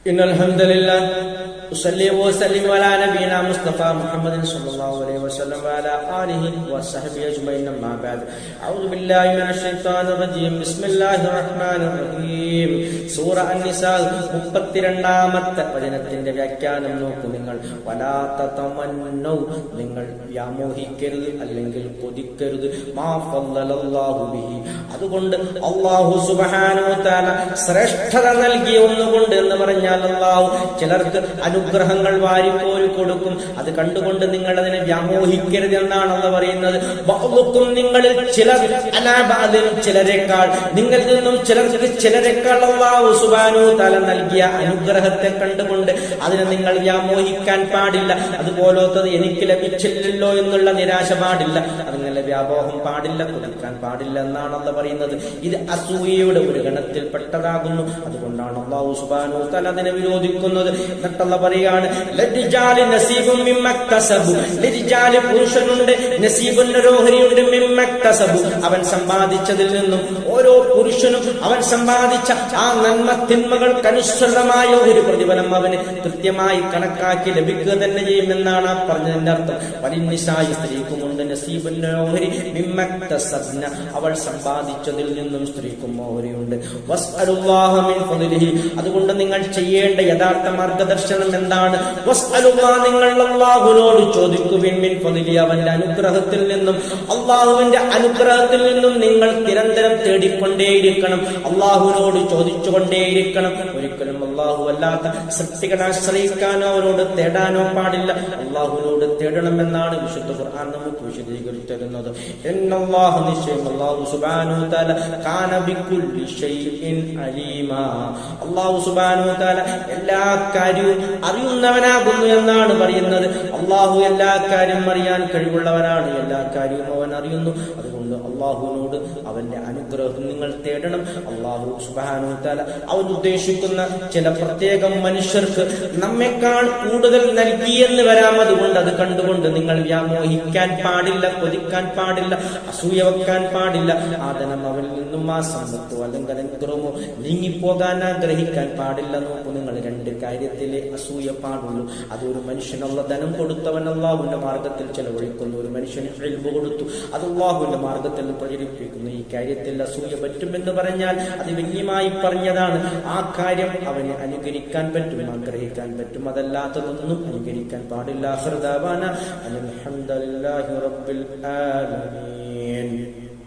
إن الحمد لله أصلي وأسلم على نبينا مصطفى محمد صلى الله عليه وسلم وعلى آله وصحبه أجمعين أما بعد أعوذ بالله من الشيطان الرجيم بسم الله الرحمن الرحيم സൂറ അൻ-നിസാ 32ാമത്തെ വചനത്തിന്റെ വ്യാഖ്യാനം നോക്കൂ. നിങ്ങൾ വലാ തതമന്നൗ, നിങ്ങൾ വ്യാമോഹിക്കരുത് അല്ലെങ്കിൽ കൊതിക്കരുത്, മാ ഫളലല്ലാഹു ബിഹി, അതുകൊണ്ട് അല്ലാഹു സുബ്ഹാനഹു വ തആല ശ്രേഷ്ഠത നൽകിയ ഒന്നുകൊണ്ട് എന്ന് പറഞ്ഞാൽ അല്ലാഹു ചിലർക്ക് അനുഗ്രഹങ്ങൾ വാരിക്കോരി കൊടുക്കും. അത് കണ്ടുകൊണ്ട് നിങ്ങൾ അതിനെ വ്യാമോഹിക്കരുത് എന്നാണ് അല്ലാഹു പറയുന്നത്. ബഅ്ദുക്കും, നിങ്ങളിൽ ചിലർ അലാ ബഅദിൻ, ചിലരെക്കാൾ നിങ്ങളിൽ നിന്നും ചിലർക്ക് ചിലരെക്കാൾ അല്ലാഹു സുബ്ഹാനഹു വ തആല നൽകിയ അനുഗ്രഹത്തെ കണ്ടുകൊണ്ട് അതിനെ നിങ്ങൾ വ്യാമോഹിക്കാൻ പാടില്ല. അതുപോലത്തത് എനിക്ക് ലഭിച്ചില്ലല്ലോ എന്നുള്ള നിരാശ പാടില്ല, അതിങ്ങനെ വ്യാമോഹം പാടില്ല, കൊതിക്കാൻ പാടില്ല എന്നാണ് അല്ലാഹു പറയുന്നത്. ഇത് അസൂയയുടെ ഒരു ഗണത്തിൽപ്പെട്ടതാകുന്നു. അതുകൊണ്ടാണ് അല്ലാഹു സുബ്ഹാനഹു വ തആല അതിനെ വിരോധിക്കുന്നത്. എന്നിട്ട് അല്ലാഹു പറയാണ്, ലരിജാലി നസീബും മിമ്മക്തസബു, ലരിജാലി പുരുഷനുണ്ട്, നസീബുൻ ഓഹരിയുണ്ട്, മിമ്മക്തസബു അവൻ സമ്പാദിച്ചതിൽ നിന്നും. ഓരോ പുരുഷനും അവൻ സമ്പാദിച്ച ആ നന്മ തിന്മകൾക്കനുസൃതമായ ഒരു പ്രതിഫലം അവന് കൃത്യമായി കണക്കാക്കി ലഭിക്കുക തന്നെ ചെയ്യുമെന്നാണ് പറഞ്ഞതിന്റെ അർത്ഥം. വലിനിസായി, സ്ത്രീക്കുമുണ്ട് നസീബുൻ ഓഹരി, മിമ്മക്തസബ്ന അവൾ സമ്പാദിച്ചതിൽ നിന്നും സ്ത്രീക്കും ഓഹരിയുണ്ട്. വസ്അലുല്ലാഹ മിൻ ഫളിഹി, അതുകൊണ്ട് നിങ്ങൾ ചെയ്യേണ്ട യഥാർത്ഥ മാർഗദർശനം എന്താണ്? വസ്അലുല്ലാഹ, നിങ്ങൾ അല്ലാഹുവിനോട് ചോദിക്കുവിൻ, മിൻ ഫളിഹി അവന്റെ അനുഗ്രഹത്തിൽ നിന്നും. അല്ലാഹുവിന്റെ അനുഗ്രഹത്തിൽ നിന്നും നിങ്ങൾ നിരന്തരം തേടിക്കൊണ്ടേയിരിക്കണം, അല്ലാഹുവിനോട് ചോദിച്ചുകൊണ്ടേയിരിക്കണം. ഒരിക്കലും അല്ലാഹു അല്ലാത്ത സൃഷ്ടികളെ ആശ്രയിക്കാനോ അവരോട് തേടാനോ പാടില്ല, അല്ലാഹുവിനോട് തേടണമെന്നാണ് വിശുദ്ധ ഖുർആൻ നമുക്ക് വിശദീകരിച്ചു തരുന്നത്. ഇന്നല്ലാഹ, നിശ്ചയം അല്ലാഹു സുബ്ഹാനഹു വ തആല കാന ബികുല്ലി ഷൈഇൻ അലീമാ, അല്ലാഹു സുബ്ഹാനഹു വ തആല എല്ലാ കാര്യവും അറിയുന്നവനാകുന്നു എന്നാണ് പറയുന്നത്. അല്ലാഹു എല്ലാ കാര്യം അറിയാൻ കഴിവുള്ളവനാണ്, എല്ലാ കാര്യവും അവൻ അറിയുന്നു. അതുകൊണ്ട് അല്ലാഹുവിനോട് അവന്റെ അനുഗ്രഹം നിങ്ങൾ തേടണം. അല്ലാഹു സുബ്ഹാനഹു വ തആല അവൻ ഉദ്ദേശിക്കുന്ന ചില പ്രത്യേകം മനുഷ്യർക്ക് നമ്മെക്കാൾ കൂടുതൽ നൽകിയെന്ന് വരാം. അതുകൊണ്ട് അത് കണ്ടുകൊണ്ട് നിങ്ങൾ വ്യാമോഹിക്കാൻ പാടില്ല, കൊതിക്കാൻ പാടില്ല, അസൂയ വെക്കാൻ പാടില്ല. ആ ധനം അവനിൽ നിന്നും ആ സമ്പത്തോ അല്ലെങ്കിൽ അനുഗ്രഹമോ നീങ്ങിപ്പോകാൻ ആഗ്രഹിക്കാൻ പാടില്ല. നോക്കൂ, നിങ്ങൾ രണ്ട് കാര്യത്തിലെ അസൂയ പാടുള്ളൂ. അതൊരു മനുഷ്യനുള്ള ധനം കൊടുത്തവൻ അല്ലാഹുവിന്റെ മാർഗത്തിൽ ചെലവഴിക്കുന്നു, ഒരു മനുഷ്യന് ഇൽമു കൊടുത്തു, അത് അല്ലാഹുവിന്റെ മാർഗത്തിൽ പ്രചരിപ്പിക്കുന്നു. ഈ കാര്യത്തിൽ അസൂയ പറ്റുമെന്ന് പറഞ്ഞാൽ അത് വ്യക്തമായി പറഞ്ഞതാണ്. ആ കാര്യം അവന് അനുകരിക്കാൻ പറ്റും, ആഗ്രഹിക്കാൻ പറ്റും, അതല്ലാത്തതൊന്നും അനുകരിക്കാൻ പാടില്ല. ആഖിറു ദഅവാന അൽഹംദുലില്ലാഹി റബ്ബിൽ ആലമീൻ.